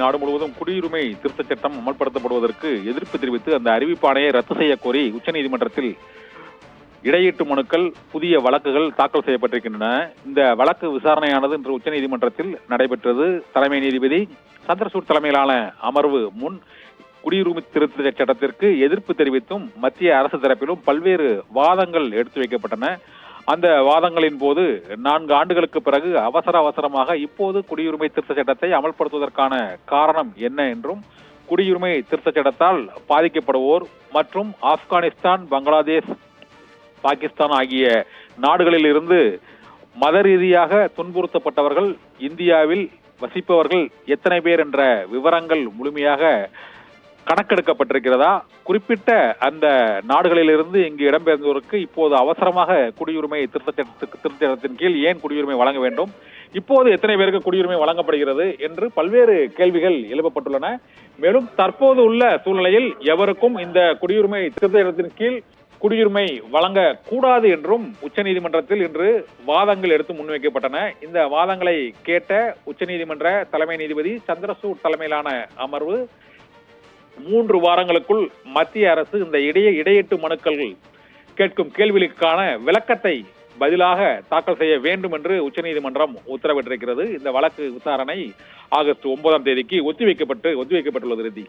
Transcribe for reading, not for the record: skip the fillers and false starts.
நாடு முழுவதும் குடியுரிமை திருத்தச் சட்டம் அமல்படுத்தப்படுவதற்கு எதிர்ப்பு தெரிவித்து அந்த அறிவிப்பாணையை ரத்து செய்ய கோரி உச்சநீதிமன்றத்தில் இடையீட்டு மனுக்கள், புதிய வழக்குகள் தாக்கல் செய்யப்பட்டிருக்கின்றன. இந்த வழக்கு விசாரணையானது இன்று உச்சநீதிமன்றத்தில் நடைபெற்றது. தலைமை நீதிபதி சந்திரசூட் தலைமையிலான அமர்வு முன் குடியுரிமை திருத்த சட்டத்திற்கு எதிர்ப்பு தெரிவித்தும் மத்திய அரசு தரப்பிலும் பல்வேறு வாதங்கள் எடுத்து வைக்கப்பட்டன. அந்த வாதங்களின் போது 4 ஆண்டுகளுக்கு பிறகு அவசரமாக இப்போது குடியுரிமை திருத்த சட்டத்தை அமல்படுத்துவதற்கான காரணம் என்ன என்றும், குடியுரிமை திருத்த சட்டத்தால் பாதிக்கப்படுவோர் மற்றும் ஆப்கானிஸ்தான், பங்களாதேஷ், பாகிஸ்தான் ஆகிய நாடுகளில் இருந்து மத ரீதியாக துன்புறுத்தப்பட்டவர்கள் இந்தியாவில் வசிப்பவர்கள் எத்தனை பேர் என்ற விவரங்கள் முழுமையாக கணக்கெடுக்கப்பட்டிருக்கிறதா, குறிப்பிட்ட அந்த நாடுகளிலிருந்து இங்கு இடம்பெயர்ந்தோருக்கு இப்போது அவசரமாக குடியுரிமை திருத்த சட்டத்தின் கீழ் ஏன் குடியுரிமை வழங்க வேண்டும், இப்போது எத்தனை பேருக்கு குடியுரிமை வழங்கப்படுகிறது என்று பல்வேறு கேள்விகள் எழுப்பப்பட்டுள்ளன. மேலும் தற்போது உள்ள சூழ்நிலையில் எவருக்கும் இந்த குடியுரிமை திருத்த சட்டத்தின் கீழ் குடியுரிமை வழங்க கூடாது என்றும் உச்சநீதிமன்றத்தில் இன்று வாதங்கள் எடுத்து முன்வைக்கப்பட்டன. இந்த வாதங்களை கேட்ட உச்சநீதிமன்ற தலைமை நீதிபதி சந்திரசூட் தலைமையிலான அமர்வு 3 வாரங்களுக்குள் மத்திய அரசு இந்த இடையீட்டு மனுக்கள் கேட்கும் கேள்விகளுக்கான விளக்கத்தை பதிலாக தாக்கல் செய்ய வேண்டும் என்று உச்சநீதிமன்றம் உத்தரவிட்டிருக்கிறது. இந்த வழக்கு விசாரணை ஆகஸ்ட் 9ஆம் தேதிக்கு ஒத்திவைக்கப்பட்டுள்ளது.